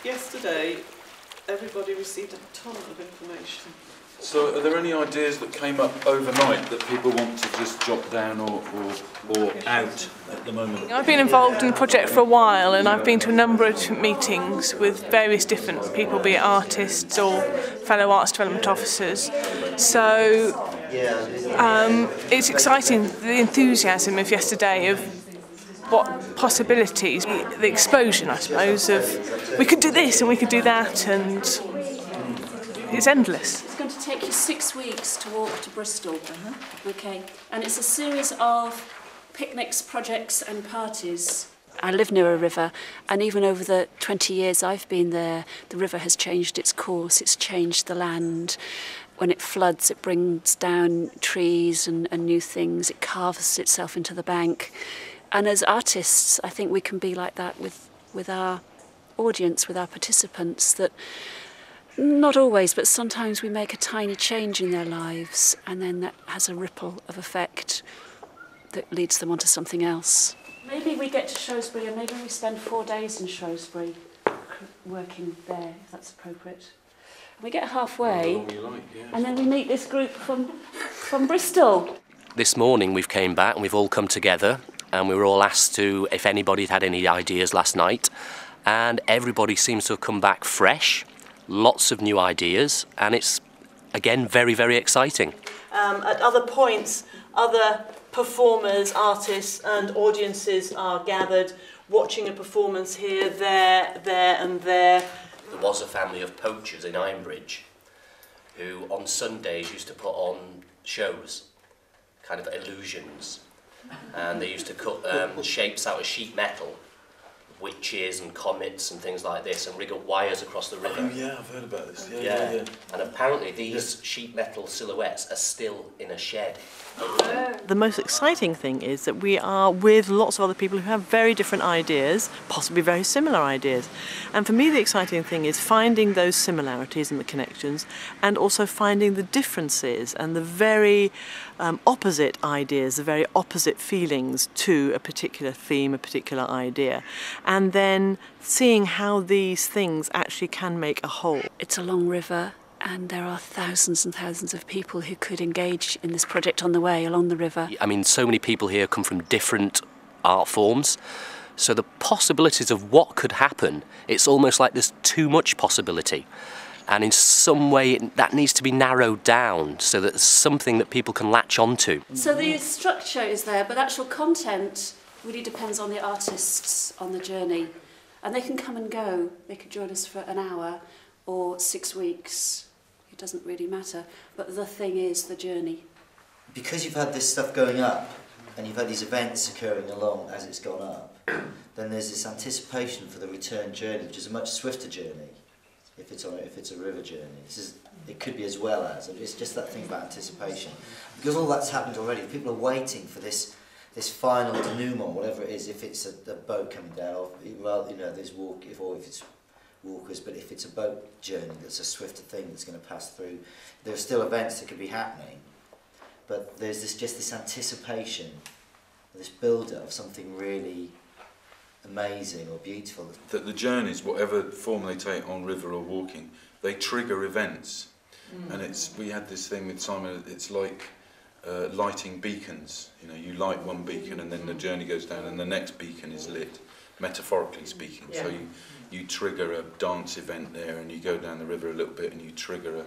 Yesterday, everybody received a ton of information. So are there any ideas that came up overnight that people want to just jot down or out at the moment? I've been involved in the project for a while, and I've been to a number of meetings with various different people, be it artists or fellow arts development officers. So it's exciting, the enthusiasm of yesterday, of what possibilities, the explosion, I suppose, of we could do this and we could do that, and it's endless. It's going to take you 6 weeks to walk to Bristol, okay? And it's a series of picnics, projects and parties. I live near a river, and even over the 20 years I've been there, the river has changed its course, it's changed the land. When it floods, it brings down trees and new things, it carves itself into the bank. And as artists, I think we can be like that with our audience, with our participants, that not always, but sometimes we make a tiny change in their lives, and then that has a ripple of effect that leads them onto something else. Maybe we get to Shrewsbury and maybe we spend 4 days in Shrewsbury working there, if that's appropriate. We get halfway, and then we meet this group from Bristol. This morning we've came back and we've all come together, and we were all asked if anybody had any ideas last night, and everybody seems to have come back fresh. Lots of new ideas, and it's, again, very, very exciting. At other points, other performers, artists and audiences are gathered, watching a performance here, there and there. There was a family of poachers in Ironbridge who on Sundays used to put on shows, kind of illusions, and they used to cut shapes out of sheet metal, witches and comets and things like this, and rig up wires across the river. Oh yeah, I've heard about this. Yeah. And apparently these sheet metal silhouettes are still in a shed. The most exciting thing is that we are with lots of other people who have very different ideas, possibly very similar ideas. And for me the exciting thing is finding those similarities and the connections, and also finding the differences and the very opposite ideas, the very opposite feelings to a particular theme, a particular idea. And then seeing how these things actually can make a whole. It's a long river, and there are thousands and thousands of people who could engage in this project on the way along the river. I mean, so many people here come from different art forms, so the possibilities of what could happen, it's almost like there's too much possibility. And in some way that needs to be narrowed down so that it's something that people can latch onto. So the structure is there, but actual content really depends on the artists on the journey. And they can come and go. They could join us for an hour or 6 weeks. It doesn't really matter. But the thing is the journey. Because you've had this stuff going up and you've had these events occurring along as it's gone up, then there's this anticipation for the return journey, which is a much swifter journey if it's a river journey. It could be as well as. It's just that thing about anticipation. Because all that's happened already, people are waiting for this final denouement, whatever it is, if it's a boat coming down, or well, you know, there's or if it's walkers, but if it's a boat journey that's a swifter thing that's going to pass through, there are still events that could be happening, but there's just this anticipation, this build-up of something really amazing or beautiful. That the journeys, whatever form they take on river or walking, they trigger events. And we had this thing with Simon, it's like lighting beacons. You know, you light one beacon and then the journey goes down and the next beacon is lit, metaphorically speaking. Yeah. So you trigger a dance event there, and you go down the river a little bit and you trigger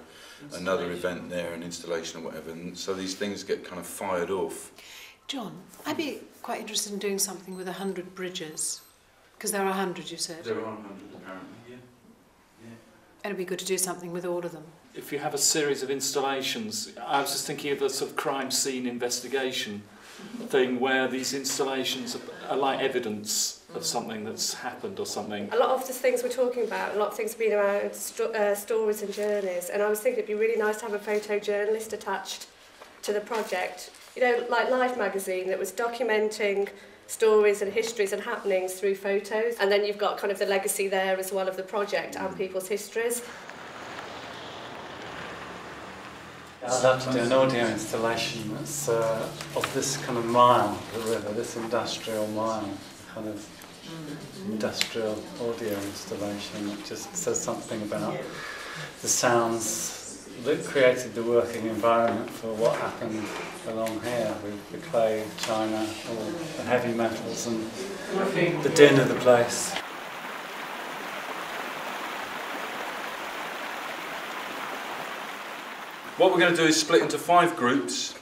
another event there, an installation or whatever, and so these things get kind of fired off. John, I'd be quite interested in doing something with 100 bridges, because there are 100, you said. There are 100 apparently, yeah. It'd be good to do something with all of them. If you have a series of installations, I was just thinking of a sort of crime scene investigation thing where these installations are like evidence of something that's happened or something. A lot of the things we're talking about, a lot of things have been around stories and journeys, and I was thinking it'd be really nice to have a photojournalist attached to the project. You know, like Life magazine that was documenting stories and histories and happenings through photos, and then you've got kind of the legacy there as well of the project and people's histories. I'd love to do an audio installation that's of this kind of mile of the river, this industrial mile, kind of industrial audio installation. It just says something about the sounds that created the working environment for what happened along here with the clay, china, all the heavy metals and the din of the place. What we're going to do is split into 5 groups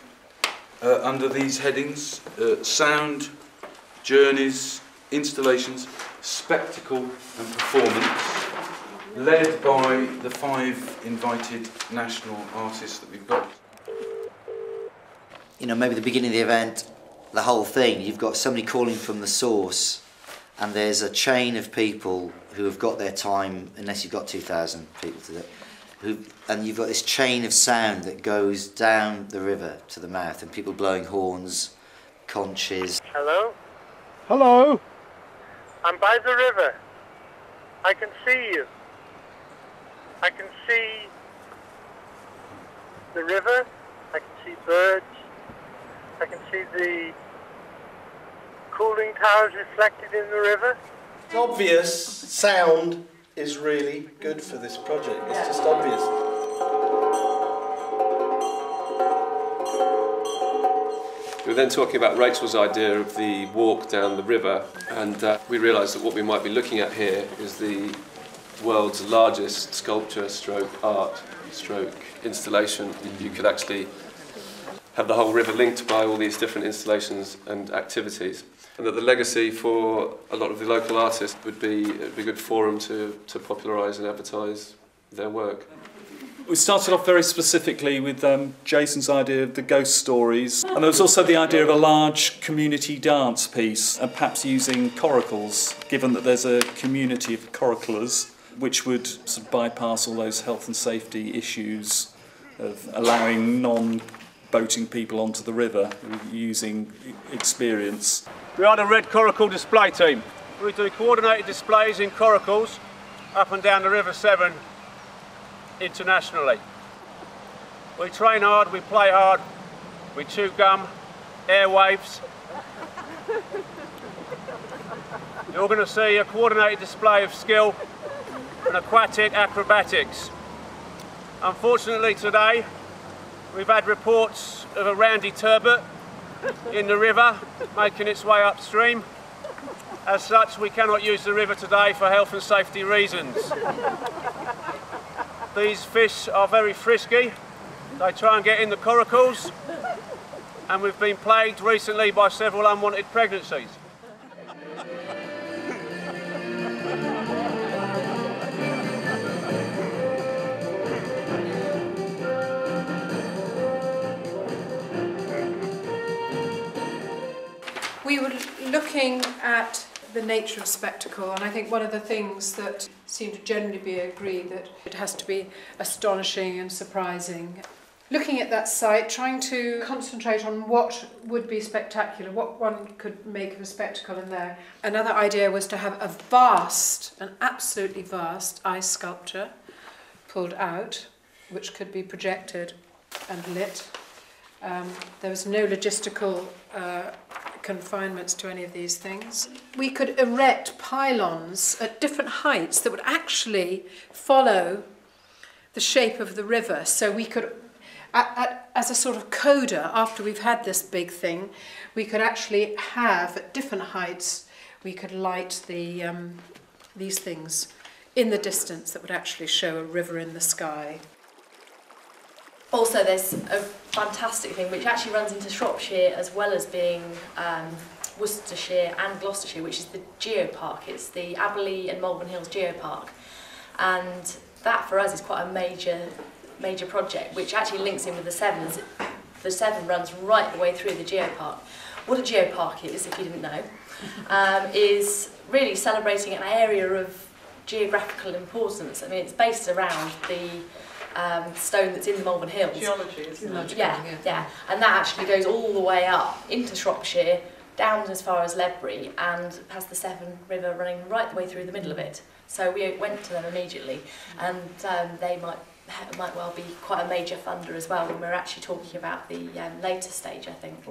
under these headings: sound, journeys, installations, spectacle and performance, led by the 5 invited national artists that we've got. You know, maybe the beginning of the event, the whole thing, you've got somebody calling from the source, and there's a chain of people who have got their time, unless you've got 2,000 people to do it, and you've got this chain of sound that goes down the river to the mouth, and people blowing horns, conches. Hello? Hello? I'm by the river. I can see you. I can see the river. I can see birds. I can see the cooling towers reflected in the river. It's obvious sound is really good for this project. It's just obvious. We were then talking about Rachel's idea of the walk down the river, and we realised that what we might be looking at here is the world's largest sculpture stroke art stroke installation. You could actually have the whole river linked by all these different installations and activities, and that the legacy for a lot of the local artists would be a good forum to popularise and advertise their work. We started off very specifically with Jason's idea of the ghost stories, and there was also the idea of a large community dance piece, and perhaps using coracles, given that there's a community of coraclers, which would sort of bypass all those health and safety issues of allowing non-boating people onto the river using experience. We are the Red Coracle display team. We do coordinated displays in coracles up and down the River Severn internationally. We train hard, we play hard, we chew gum, airwaves. You're going to see a coordinated display of skill and aquatic acrobatics. Unfortunately today we've had reports of a randy turbot in the river making its way upstream. As such, we cannot use the river today for health and safety reasons. These fish are very frisky. They try and get in the coracles, and we've been plagued recently by several unwanted pregnancies. We were looking at the nature of spectacle, and I think one of the things that seemed to generally be agreed that it has to be astonishing and surprising. Looking at that site, trying to concentrate on what would be spectacular, what one could make of a spectacle in there. Another idea was to have an absolutely vast ice sculpture pulled out, which could be projected and lit. There was no logistical confinements to any of these things. We could erect pylons at different heights that would actually follow the shape of the river. So we could, as a sort of coda, after we've had this big thing, we could actually have, at different heights, we could light these things in the distance that would actually show a river in the sky. Also, there's a fantastic thing which actually runs into Shropshire as well as being Worcestershire and Gloucestershire, which is the Geopark. It's the Aberley and Malvern Hills Geopark, and that for us is quite a major project, which actually links in with the Severn. The Severn runs right the way through the Geopark. What a Geopark is, if you didn't know, is really celebrating an area of geographical importance. I mean, it's based around the stone that's in the Malvern Hills. Geology, isn't it? Yeah. And that actually goes all the way up into Shropshire, down as far as Ledbury, and has the Severn River running right the way through the middle of it. So we went to them immediately, and they might well be quite a major funder as well, when we're actually talking about the later stage, I think.